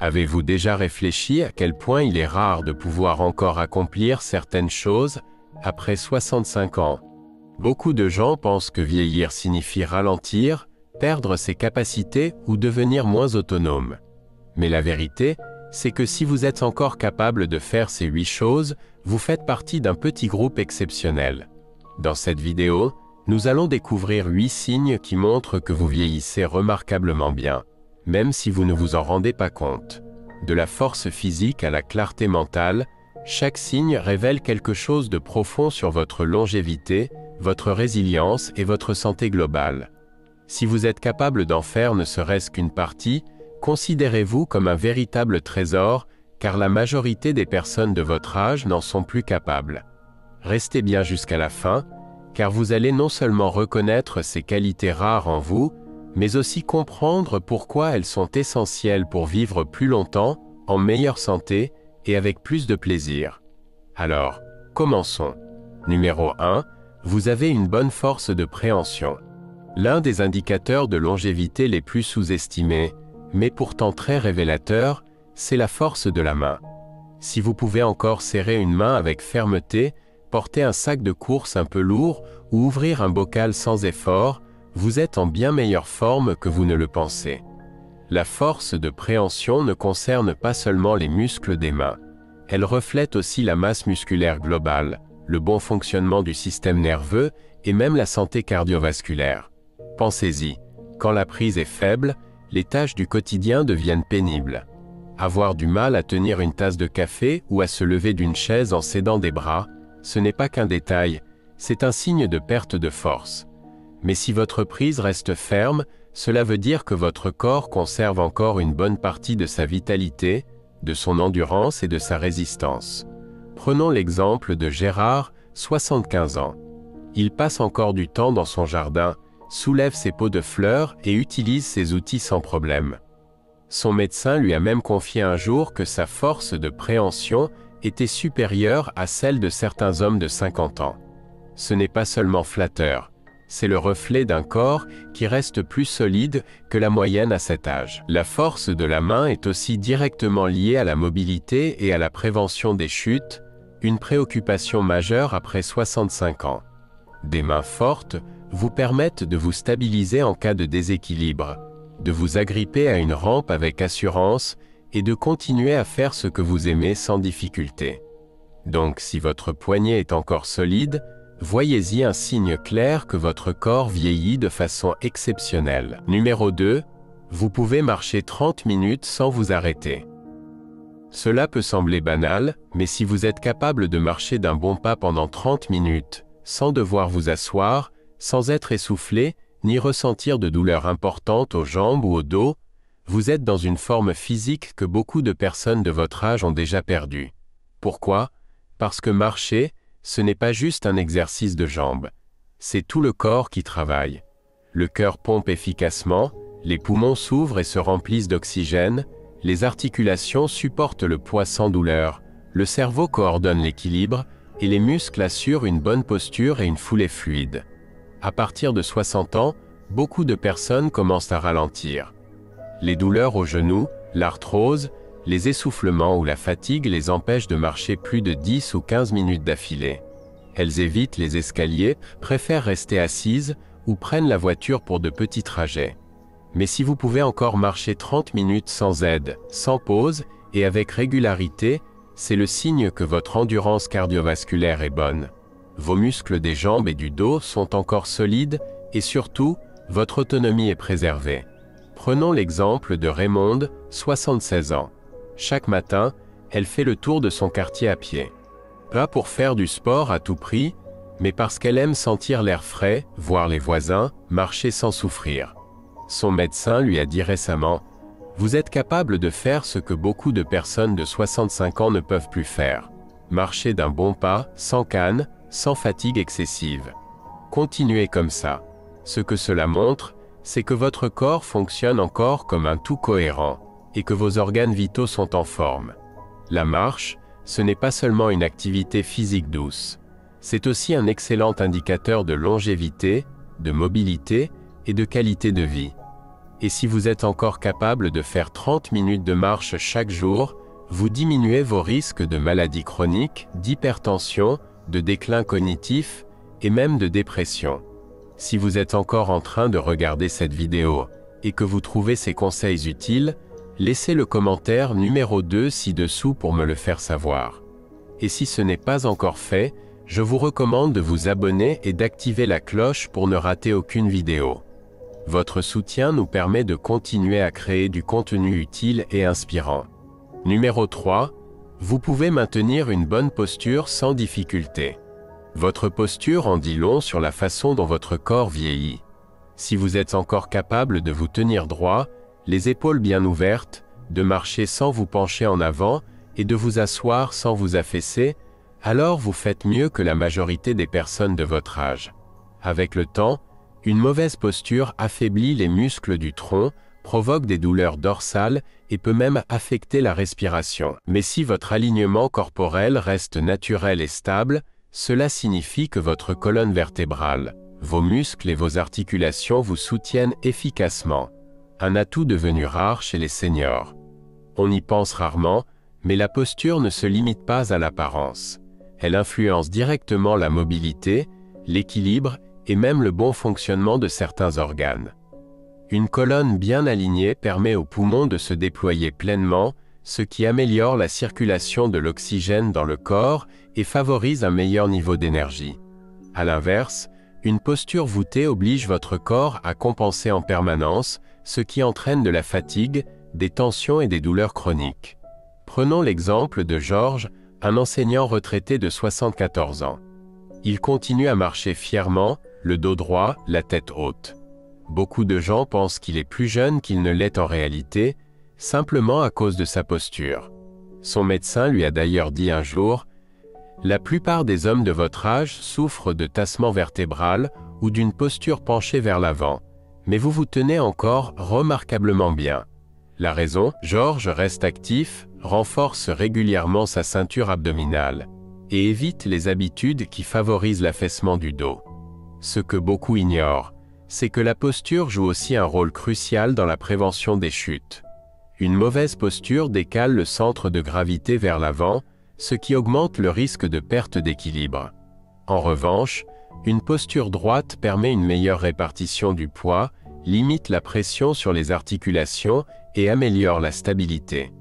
Avez-vous déjà réfléchi à quel point il est rare de pouvoir encore accomplir certaines choses après 65 ans? Beaucoup de gens pensent que vieillir signifie ralentir, perdre ses capacités ou devenir moins autonome. Mais la vérité, c'est que si vous êtes encore capable de faire ces 8 choses, vous faites partie d'un petit groupe exceptionnel. Dans cette vidéo, nous allons découvrir 8 signes qui montrent que vous vieillissez remarquablement bien, même si vous ne vous en rendez pas compte. De la force physique à la clarté mentale, chaque signe révèle quelque chose de profond sur votre longévité, votre résilience et votre santé globale. Si vous êtes capable d'en faire ne serait-ce qu'une partie, considérez-vous comme un véritable trésor, car la majorité des personnes de votre âge n'en sont plus capables. Restez bien jusqu'à la fin, car vous allez non seulement reconnaître ces qualités rares en vous, mais aussi comprendre pourquoi elles sont essentielles pour vivre plus longtemps, en meilleure santé et avec plus de plaisir. Alors, commençons. Numéro 1. Vous avez une bonne force de préhension. L'un des indicateurs de longévité les plus sous-estimés, mais pourtant très révélateur, c'est la force de la main. Si vous pouvez encore serrer une main avec fermeté, porter un sac de course un peu lourd ou ouvrir un bocal sans effort, vous êtes en bien meilleure forme que vous ne le pensez. La force de préhension ne concerne pas seulement les muscles des mains. Elle reflète aussi la masse musculaire globale, le bon fonctionnement du système nerveux et même la santé cardiovasculaire. Pensez-y, quand la prise est faible, les tâches du quotidien deviennent pénibles. Avoir du mal à tenir une tasse de café ou à se lever d'une chaise en s'aidant des bras, ce n'est pas qu'un détail, c'est un signe de perte de force. Mais si votre prise reste ferme, cela veut dire que votre corps conserve encore une bonne partie de sa vitalité, de son endurance et de sa résistance. Prenons l'exemple de Gérard, 75 ans. Il passe encore du temps dans son jardin, soulève ses pots de fleurs et utilise ses outils sans problème. Son médecin lui a même confié un jour que sa force de préhension était supérieure à celle de certains hommes de 50 ans. Ce n'est pas seulement flatteur, c'est le reflet d'un corps qui reste plus solide que la moyenne à cet âge. La force de la main est aussi directement liée à la mobilité et à la prévention des chutes, une préoccupation majeure après 65 ans. Des mains fortes vous permettent de vous stabiliser en cas de déséquilibre, de vous agripper à une rampe avec assurance et de continuer à faire ce que vous aimez sans difficulté. Donc si votre poignet est encore solide, voyez-y un signe clair que votre corps vieillit de façon exceptionnelle. Numéro 2. Vous pouvez marcher 30 minutes sans vous arrêter. Cela peut sembler banal, mais si vous êtes capable de marcher d'un bon pas pendant 30 minutes, sans devoir vous asseoir, sans être essoufflé, ni ressentir de douleur importante aux jambes ou au dos, vous êtes dans une forme physique que beaucoup de personnes de votre âge ont déjà perdue. Pourquoi? Parce que marcher, ce n'est pas juste un exercice de jambes. C'est tout le corps qui travaille. Le cœur pompe efficacement, les poumons s'ouvrent et se remplissent d'oxygène, les articulations supportent le poids sans douleur, le cerveau coordonne l'équilibre et les muscles assurent une bonne posture et une foulée fluide. À partir de 60 ans, beaucoup de personnes commencent à ralentir. Les douleurs aux genoux, l'arthrose, les essoufflements ou la fatigue les empêchent de marcher plus de 10 ou 15 minutes d'affilée. Elles évitent les escaliers, préfèrent rester assises ou prennent la voiture pour de petits trajets. Mais si vous pouvez encore marcher 30 minutes sans aide, sans pause et avec régularité, c'est le signe que votre endurance cardiovasculaire est bonne. Vos muscles des jambes et du dos sont encore solides et surtout, votre autonomie est préservée. Prenons l'exemple de Raymonde, 76 ans. Chaque matin, elle fait le tour de son quartier à pied. Pas pour faire du sport à tout prix, mais parce qu'elle aime sentir l'air frais, voir les voisins, marcher sans souffrir. Son médecin lui a dit récemment « Vous êtes capable de faire ce que beaucoup de personnes de 65 ans ne peuvent plus faire. Marcher d'un bon pas, sans canne, sans fatigue excessive. Continuez comme ça. Ce que cela montre, c'est que votre corps fonctionne encore comme un tout cohérent et que vos organes vitaux sont en forme. La marche, ce n'est pas seulement une activité physique douce. C'est aussi un excellent indicateur de longévité, de mobilité et de qualité de vie. Et si vous êtes encore capable de faire 30 minutes de marche chaque jour, vous diminuez vos risques de maladies chroniques, d'hypertension, de déclin cognitif et même de dépression. Si vous êtes encore en train de regarder cette vidéo et que vous trouvez ces conseils utiles, laissez le commentaire numéro 2 ci-dessous pour me le faire savoir. Et si ce n'est pas encore fait, je vous recommande de vous abonner et d'activer la cloche pour ne rater aucune vidéo. Votre soutien nous permet de continuer à créer du contenu utile et inspirant. Numéro 3. Vous pouvez maintenir une bonne posture sans difficulté. Votre posture en dit long sur la façon dont votre corps vieillit. Si vous êtes encore capable de vous tenir droit, les épaules bien ouvertes, de marcher sans vous pencher en avant et de vous asseoir sans vous affaisser, alors vous faites mieux que la majorité des personnes de votre âge. Avec le temps, une mauvaise posture affaiblit les muscles du tronc, provoque des douleurs dorsales et peut même affecter la respiration. Mais si votre alignement corporel reste naturel et stable, cela signifie que votre colonne vertébrale, vos muscles et vos articulations vous soutiennent efficacement. Un atout devenu rare chez les seniors. On y pense rarement, mais la posture ne se limite pas à l'apparence. Elle influence directement la mobilité, l'équilibre et même le bon fonctionnement de certains organes. Une colonne bien alignée permet aux poumons de se déployer pleinement, ce qui améliore la circulation de l'oxygène dans le corps et favorise un meilleur niveau d'énergie. À l'inverse, une posture voûtée oblige votre corps à compenser en permanence, ce qui entraîne de la fatigue, des tensions et des douleurs chroniques. Prenons l'exemple de Georges, un enseignant retraité de 74 ans. Il continue à marcher fièrement, le dos droit, la tête haute. Beaucoup de gens pensent qu'il est plus jeune qu'il ne l'est en réalité, simplement à cause de sa posture. Son médecin lui a d'ailleurs dit un jour « La plupart des hommes de votre âge souffrent de tassement vertébral ou d'une posture penchée vers l'avant, mais vous vous tenez encore remarquablement bien. » La raison, Georges reste actif, renforce régulièrement sa ceinture abdominale et évite les habitudes qui favorisent l'affaissement du dos. Ce que beaucoup ignorent, c'est que la posture joue aussi un rôle crucial dans la prévention des chutes. Une mauvaise posture décale le centre de gravité vers l'avant, ce qui augmente le risque de perte d'équilibre. En revanche, une posture droite permet une meilleure répartition du poids, limite la pression sur les articulations et améliore la stabilité.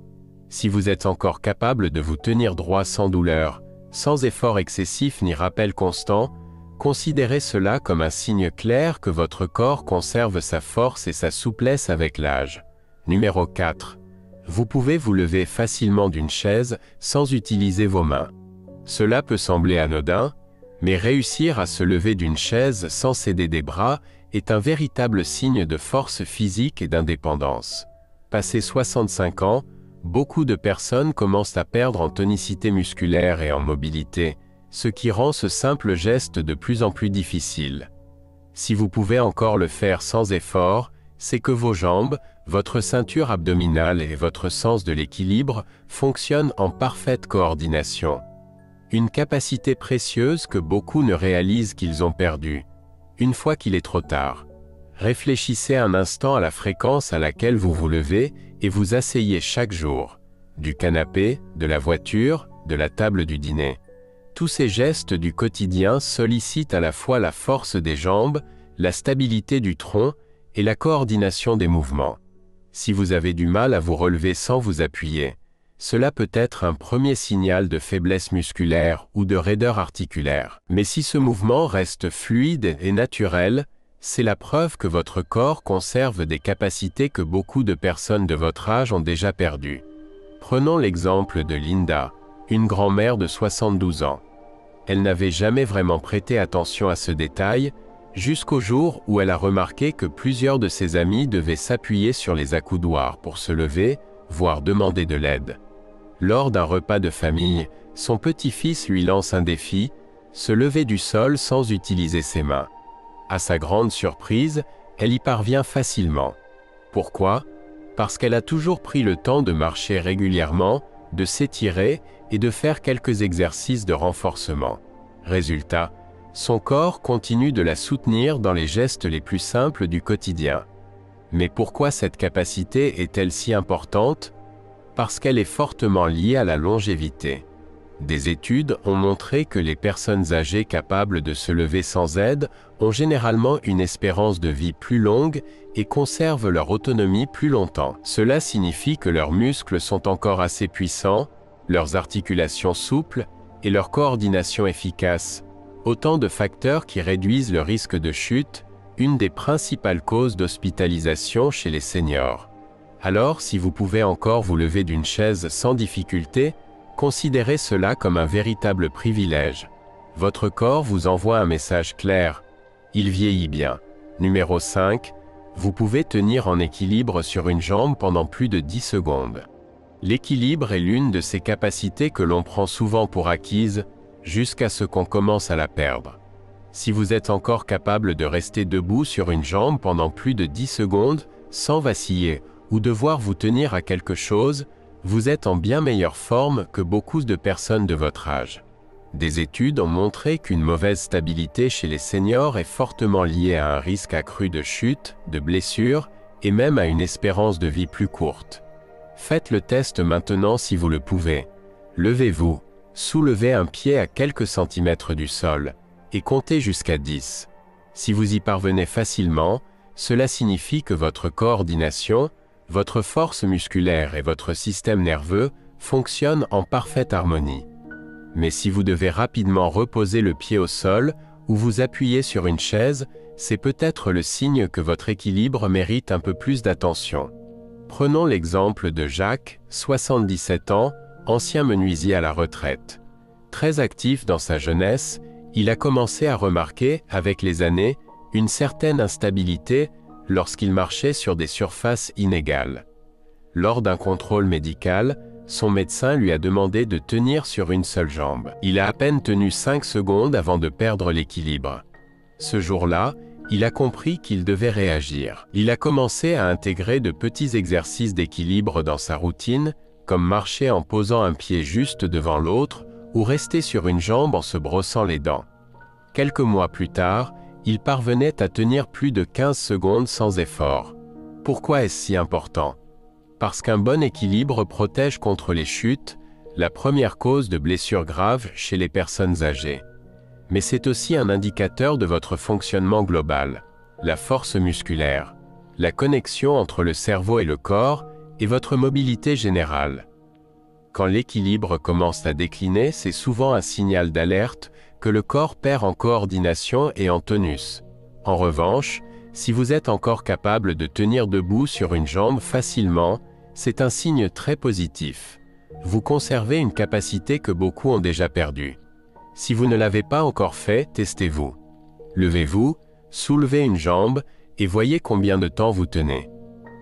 Si vous êtes encore capable de vous tenir droit sans douleur, sans effort excessif ni rappel constant, considérez cela comme un signe clair que votre corps conserve sa force et sa souplesse avec l'âge. Numéro 4. Vous pouvez vous lever facilement d'une chaise sans utiliser vos mains. Cela peut sembler anodin, mais réussir à se lever d'une chaise sans s'aider des bras est un véritable signe de force physique et d'indépendance. Passé 65 ans, beaucoup de personnes commencent à perdre en tonicité musculaire et en mobilité, ce qui rend ce simple geste de plus en plus difficile. Si vous pouvez encore le faire sans effort, c'est que vos jambes, votre ceinture abdominale et votre sens de l'équilibre fonctionnent en parfaite coordination. Une capacité précieuse que beaucoup ne réalisent qu'ils ont perdue, une fois qu'il est trop tard. Réfléchissez un instant à la fréquence à laquelle vous vous levez et vous asseyez chaque jour, du canapé, de la voiture, de la table du dîner. Tous ces gestes du quotidien sollicitent à la fois la force des jambes, la stabilité du tronc et la coordination des mouvements. Si vous avez du mal à vous relever sans vous appuyer, cela peut être un premier signal de faiblesse musculaire ou de raideur articulaire. Mais si ce mouvement reste fluide et naturel, c'est la preuve que votre corps conserve des capacités que beaucoup de personnes de votre âge ont déjà perdues. Prenons l'exemple de Linda, une grand-mère de 72 ans. Elle n'avait jamais vraiment prêté attention à ce détail, jusqu'au jour où elle a remarqué que plusieurs de ses amis devaient s'appuyer sur les accoudoirs pour se lever, voire demander de l'aide. Lors d'un repas de famille, son petit-fils lui lance un défi, se lever du sol sans utiliser ses mains. À sa grande surprise, elle y parvient facilement. Pourquoi? Parce qu'elle a toujours pris le temps de marcher régulièrement, de s'étirer et de faire quelques exercices de renforcement. Résultat, son corps continue de la soutenir dans les gestes les plus simples du quotidien. Mais pourquoi cette capacité est-elle si importante? Parce qu'elle est fortement liée à la longévité. Des études ont montré que les personnes âgées capables de se lever sans aide ont généralement une espérance de vie plus longue et conservent leur autonomie plus longtemps. Cela signifie que leurs muscles sont encore assez puissants, leurs articulations souples et leur coordination efficace. Autant de facteurs qui réduisent le risque de chute, une des principales causes d'hospitalisation chez les seniors. Alors, si vous pouvez encore vous lever d'une chaise sans difficulté, considérez cela comme un véritable privilège. Votre corps vous envoie un message clair. Il vieillit bien. Numéro 5. Vous pouvez tenir en équilibre sur une jambe pendant plus de 10 secondes. L'équilibre est l'une de ces capacités que l'on prend souvent pour acquise, jusqu'à ce qu'on commence à la perdre. Si vous êtes encore capable de rester debout sur une jambe pendant plus de 10 secondes, sans vaciller, ou devoir vous tenir à quelque chose, vous êtes en bien meilleure forme que beaucoup de personnes de votre âge. Des études ont montré qu'une mauvaise stabilité chez les seniors est fortement liée à un risque accru de chute, de blessure, et même à une espérance de vie plus courte. Faites le test maintenant si vous le pouvez. Levez-vous, soulevez un pied à quelques centimètres du sol, et comptez jusqu'à 10. Si vous y parvenez facilement, cela signifie que votre coordination, votre force musculaire et votre système nerveux fonctionnent en parfaite harmonie. Mais si vous devez rapidement reposer le pied au sol ou vous appuyer sur une chaise, c'est peut-être le signe que votre équilibre mérite un peu plus d'attention. Prenons l'exemple de Jacques, 77 ans, ancien menuisier à la retraite. Très actif dans sa jeunesse, il a commencé à remarquer, avec les années, une certaine instabilité lorsqu'il marchait sur des surfaces inégales. Lors d'un contrôle médical, son médecin lui a demandé de tenir sur une seule jambe. Il a à peine tenu 5 secondes avant de perdre l'équilibre. Ce jour-là, il a compris qu'il devait réagir. Il a commencé à intégrer de petits exercices d'équilibre dans sa routine, comme marcher en posant un pied juste devant l'autre ou rester sur une jambe en se brossant les dents. Quelques mois plus tard, il parvenait à tenir plus de 15 secondes sans effort. Pourquoi est-ce si important? Parce qu'un bon équilibre protège contre les chutes, la première cause de blessures graves chez les personnes âgées. Mais c'est aussi un indicateur de votre fonctionnement global, la force musculaire, la connexion entre le cerveau et le corps et votre mobilité générale. Quand l'équilibre commence à décliner, c'est souvent un signal d'alerte que le corps perd en coordination et en tonus. En revanche, si vous êtes encore capable de tenir debout sur une jambe facilement, c'est un signe très positif. Vous conservez une capacité que beaucoup ont déjà perdue. Si vous ne l'avez pas encore fait, testez-vous. Levez-vous, soulevez une jambe et voyez combien de temps vous tenez.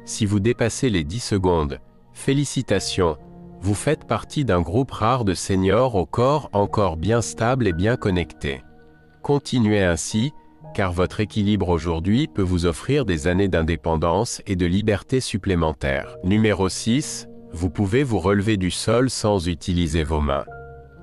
Si vous dépassez les 10 secondes, félicitations, vous faites partie d'un groupe rare de seniors au corps encore bien stable et bien connecté. Continuez ainsi, car votre équilibre aujourd'hui peut vous offrir des années d'indépendance et de liberté supplémentaires. Numéro 6, vous pouvez vous relever du sol sans utiliser vos mains.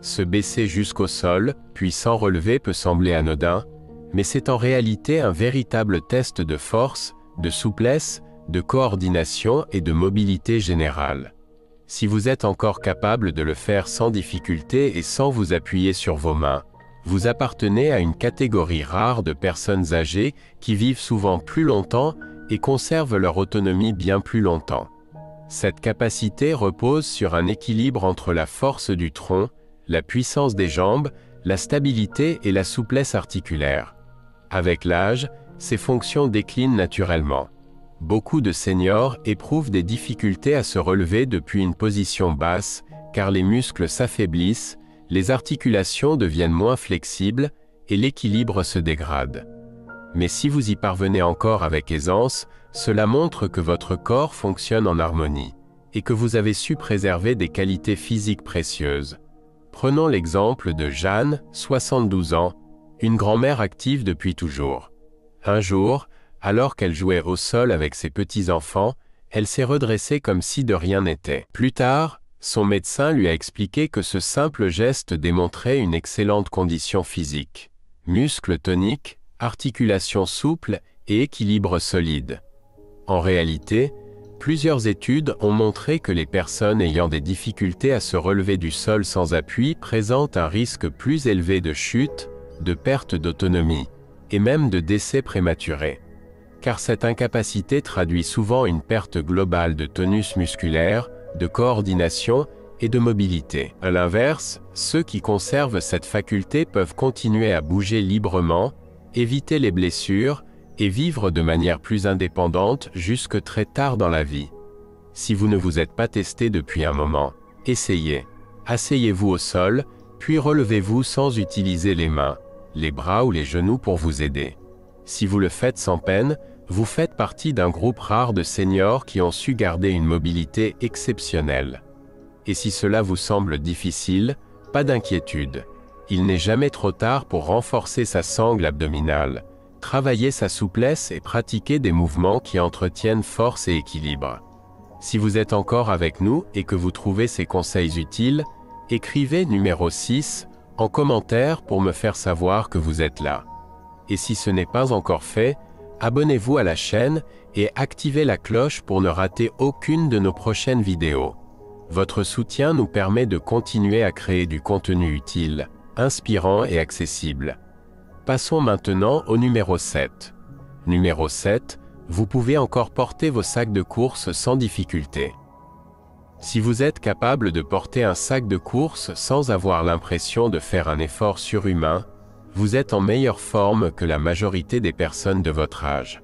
Se baisser jusqu'au sol, puis sans relever peut sembler anodin, mais c'est en réalité un véritable test de force, de souplesse, de coordination et de mobilité générale. Si vous êtes encore capable de le faire sans difficulté et sans vous appuyer sur vos mains, vous appartenez à une catégorie rare de personnes âgées qui vivent souvent plus longtemps et conservent leur autonomie bien plus longtemps. Cette capacité repose sur un équilibre entre la force du tronc, la puissance des jambes, la stabilité et la souplesse articulaire. Avec l'âge, ces fonctions déclinent naturellement. Beaucoup de seniors éprouvent des difficultés à se relever depuis une position basse, car les muscles s'affaiblissent, les articulations deviennent moins flexibles et l'équilibre se dégrade. Mais si vous y parvenez encore avec aisance, cela montre que votre corps fonctionne en harmonie et que vous avez su préserver des qualités physiques précieuses. Prenons l'exemple de Jeanne, 72 ans, une grand-mère active depuis toujours. Un jour, alors qu'elle jouait au sol avec ses petits-enfants, elle s'est redressée comme si de rien n'était. Plus tard, son médecin lui a expliqué que ce simple geste démontrait une excellente condition physique. Muscles toniques, articulations souples et équilibre solide. En réalité, plusieurs études ont montré que les personnes ayant des difficultés à se relever du sol sans appui présentent un risque plus élevé de chute, de perte d'autonomie, et même de décès prématuré. Car cette incapacité traduit souvent une perte globale de tonus musculaire, de coordination et de mobilité. À l'inverse, ceux qui conservent cette faculté peuvent continuer à bouger librement, éviter les blessures et vivre de manière plus indépendante jusque très tard dans la vie. Si vous ne vous êtes pas testé depuis un moment, essayez. Asseyez-vous au sol, puis relevez-vous sans utiliser les mains, les bras ou les genoux pour vous aider. Si vous le faites sans peine, vous faites partie d'un groupe rare de seniors qui ont su garder une mobilité exceptionnelle. Et si cela vous semble difficile, pas d'inquiétude. Il n'est jamais trop tard pour renforcer sa sangle abdominale, travailler sa souplesse et pratiquer des mouvements qui entretiennent force et équilibre. Si vous êtes encore avec nous et que vous trouvez ces conseils utiles, écrivez numéro 6 en commentaire pour me faire savoir que vous êtes là. Et si ce n'est pas encore fait, abonnez-vous à la chaîne et activez la cloche pour ne rater aucune de nos prochaines vidéos. Votre soutien nous permet de continuer à créer du contenu utile, inspirant et accessible. Passons maintenant au numéro 7. Numéro 7, vous pouvez encore porter vos sacs de course sans difficulté. Si vous êtes capable de porter un sac de course sans avoir l'impression de faire un effort surhumain, vous êtes en meilleure forme que la majorité des personnes de votre âge.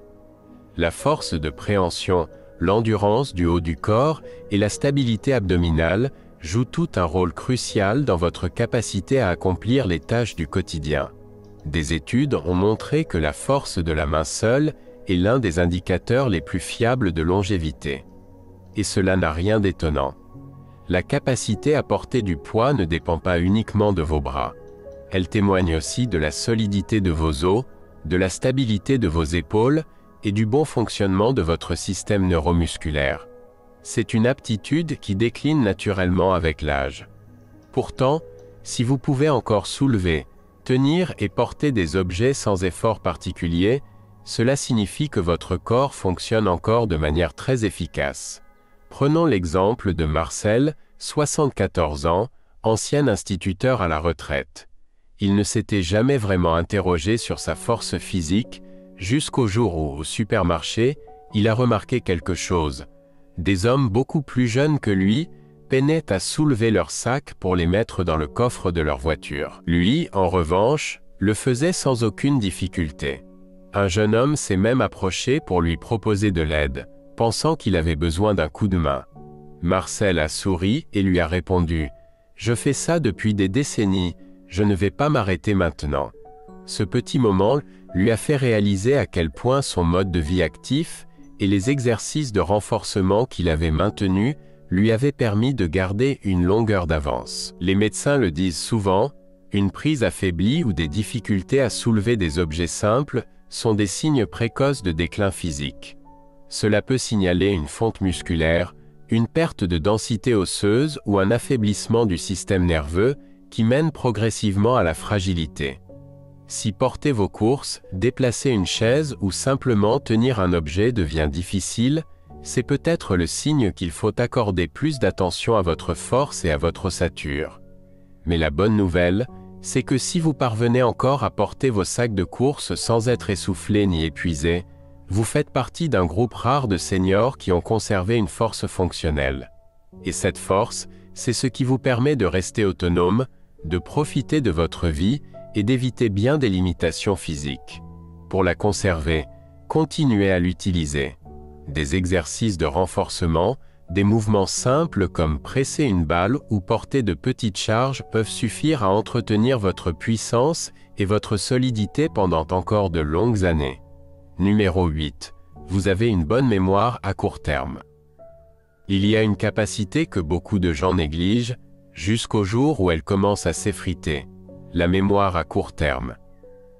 La force de préhension, l'endurance du haut du corps et la stabilité abdominale jouent tout un rôle crucial dans votre capacité à accomplir les tâches du quotidien. Des études ont montré que la force de la main seule est l'un des indicateurs les plus fiables de longévité. Et cela n'a rien d'étonnant. La capacité à porter du poids ne dépend pas uniquement de vos bras. Elle témoigne aussi de la solidité de vos os, de la stabilité de vos épaules et du bon fonctionnement de votre système neuromusculaire. C'est une aptitude qui décline naturellement avec l'âge. Pourtant, si vous pouvez encore soulever, tenir et porter des objets sans effort particulier, cela signifie que votre corps fonctionne encore de manière très efficace. Prenons l'exemple de Marcel, 74 ans, ancien instituteur à la retraite. Il ne s'était jamais vraiment interrogé sur sa force physique, jusqu'au jour où, au supermarché, il a remarqué quelque chose. Des hommes beaucoup plus jeunes que lui peinaient à soulever leurs sacs pour les mettre dans le coffre de leur voiture. Lui, en revanche, le faisait sans aucune difficulté. Un jeune homme s'est même approché pour lui proposer de l'aide, pensant qu'il avait besoin d'un coup de main. Marcel a souri et lui a répondu « Je fais ça depuis des décennies, je ne vais pas m'arrêter maintenant. » Ce petit moment lui a fait réaliser à quel point son mode de vie actif et les exercices de renforcement qu'il avait maintenus lui avaient permis de garder une longueur d'avance. Les médecins le disent souvent, une prise affaiblie ou des difficultés à soulever des objets simples sont des signes précoces de déclin physique. Cela peut signaler une fonte musculaire, une perte de densité osseuse ou un affaiblissement du système nerveux qui mène progressivement à la fragilité. Si porter vos courses, déplacer une chaise ou simplement tenir un objet devient difficile, c'est peut-être le signe qu'il faut accorder plus d'attention à votre force et à votre ossature. Mais la bonne nouvelle, c'est que si vous parvenez encore à porter vos sacs de course sans être essoufflé ni épuisé, vous faites partie d'un groupe rare de seniors qui ont conservé une force fonctionnelle. Et cette force, c'est ce qui vous permet de rester autonome, de profiter de votre vie et d'éviter bien des limitations physiques. Pour la conserver, continuez à l'utiliser. Des exercices de renforcement, des mouvements simples comme presser une balle ou porter de petites charges peuvent suffire à entretenir votre puissance et votre solidité pendant encore de longues années. Numéro 8. Vous avez une bonne mémoire à court terme. Il y a une capacité que beaucoup de gens négligent, jusqu'au jour où elle commence à s'effriter. La mémoire à court terme.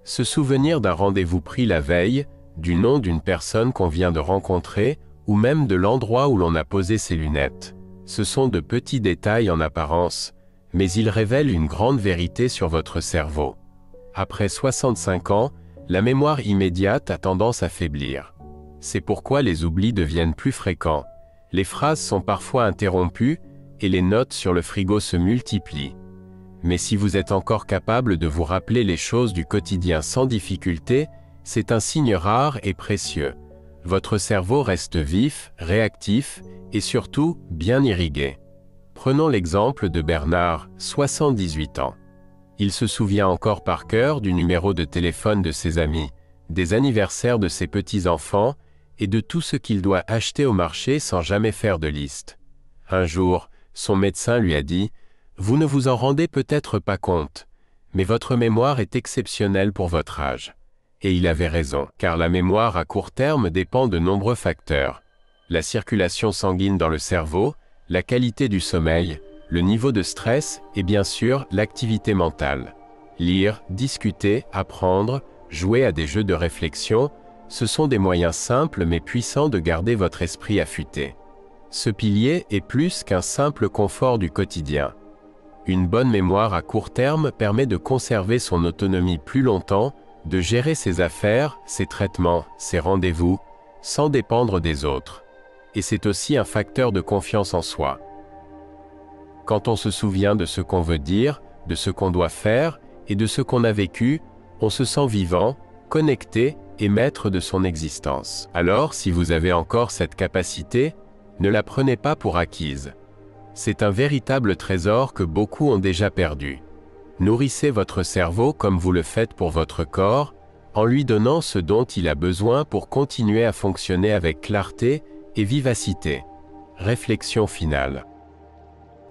Se souvenir d'un rendez-vous pris la veille, du nom d'une personne qu'on vient de rencontrer, ou même de l'endroit où l'on a posé ses lunettes. Ce sont de petits détails en apparence, mais ils révèlent une grande vérité sur votre cerveau. Après 65 ans, la mémoire immédiate a tendance à faiblir. C'est pourquoi les oublis deviennent plus fréquents. Les phrases sont parfois interrompues et les notes sur le frigo se multiplient. Mais si vous êtes encore capable de vous rappeler les choses du quotidien sans difficulté, c'est un signe rare et précieux. Votre cerveau reste vif, réactif et surtout bien irrigué. Prenons l'exemple de Bernard, 78 ans. Il se souvient encore par cœur du numéro de téléphone de ses amis, des anniversaires de ses petits-enfants et de tout ce qu'il doit acheter au marché sans jamais faire de liste. Un jour, son médecin lui a dit « Vous ne vous en rendez peut-être pas compte, mais votre mémoire est exceptionnelle pour votre âge. » Et il avait raison, car la mémoire à court terme dépend de nombreux facteurs. La circulation sanguine dans le cerveau, la qualité du sommeil, le niveau de stress et bien sûr l'activité mentale. Lire, discuter, apprendre, jouer à des jeux de réflexion, ce sont des moyens simples mais puissants de garder votre esprit affûté. Ce pilier est plus qu'un simple confort du quotidien. Une bonne mémoire à court terme permet de conserver son autonomie plus longtemps, de gérer ses affaires, ses traitements, ses rendez-vous, sans dépendre des autres. Et c'est aussi un facteur de confiance en soi. Quand on se souvient de ce qu'on veut dire, de ce qu'on doit faire et de ce qu'on a vécu, on se sent vivant, connecté et maître de son existence. Alors, si vous avez encore cette capacité, ne la prenez pas pour acquise. C'est un véritable trésor que beaucoup ont déjà perdu. Nourrissez votre cerveau comme vous le faites pour votre corps, en lui donnant ce dont il a besoin pour continuer à fonctionner avec clarté et vivacité. Réflexion finale.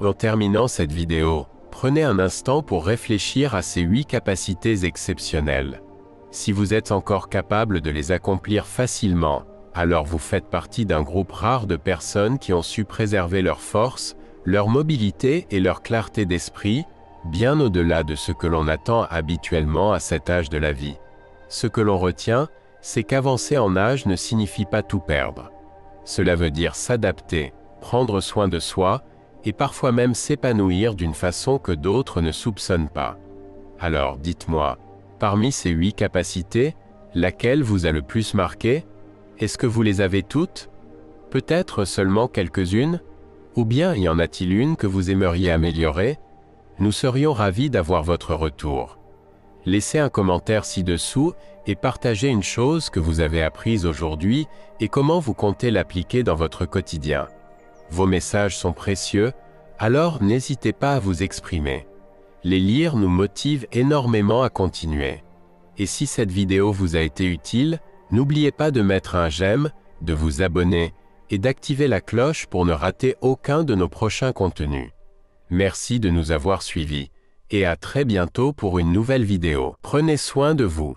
En terminant cette vidéo, prenez un instant pour réfléchir à ces 8 capacités exceptionnelles. Si vous êtes encore capable de les accomplir facilement, alors vous faites partie d'un groupe rare de personnes qui ont su préserver leur force, leur mobilité et leur clarté d'esprit, bien au-delà de ce que l'on attend habituellement à cet âge de la vie. Ce que l'on retient, c'est qu'avancer en âge ne signifie pas tout perdre. Cela veut dire s'adapter, prendre soin de soi, et parfois même s'épanouir d'une façon que d'autres ne soupçonnent pas. Alors dites-moi, parmi ces 8 capacités, laquelle vous a le plus marqué? Est-ce que vous les avez toutes? Peut-être seulement quelques-unes? Ou bien y en a-t-il une que vous aimeriez améliorer? Nous serions ravis d'avoir votre retour. Laissez un commentaire ci-dessous et partagez une chose que vous avez apprise aujourd'hui et comment vous comptez l'appliquer dans votre quotidien. Vos messages sont précieux, alors n'hésitez pas à vous exprimer. Les lire nous motive énormément à continuer. Et si cette vidéo vous a été utile, n'oubliez pas de mettre un j'aime, de vous abonner et d'activer la cloche pour ne rater aucun de nos prochains contenus. Merci de nous avoir suivis et à très bientôt pour une nouvelle vidéo. Prenez soin de vous.